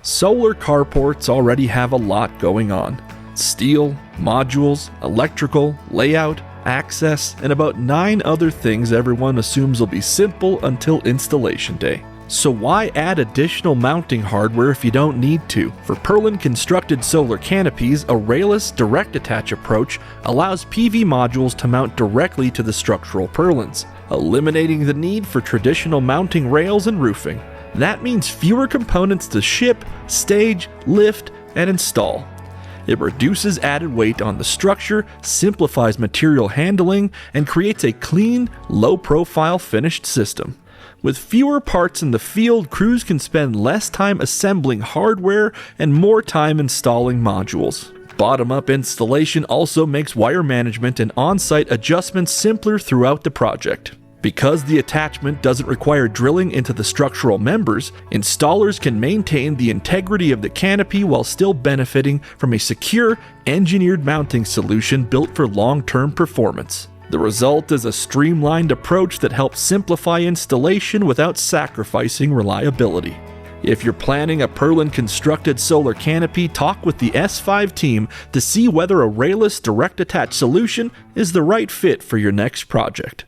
Solar carports already have a lot going on. Steel, modules, electrical, layout, access, and about 9 other things everyone assumes will be simple until installation day. So why add additional mounting hardware if you don't need to? For purlin-constructed solar canopies, a railless DirectAttach approach allows PV modules to mount directly to the structural purlins, eliminating the need for traditional mounting rails and roofing. That means fewer components to ship, stage, lift, and install. It reduces added weight on the structure, simplifies material handling, and creates a clean, low-profile finished system. With fewer parts in the field, crews can spend less time assembling hardware and more time installing modules. Bottom-up installation also makes wire management and on-site adjustments simpler throughout the project. Because the attachment doesn't require drilling into the structural members, installers can maintain the integrity of the canopy while still benefiting from a secure, engineered mounting solution built for long-term performance. The result is a streamlined approach that helps simplify installation without sacrificing reliability. If you're planning a purlin-constructed solar canopy, talk with the S-5 team to see whether a railless DirectAttach solution is the right fit for your next project.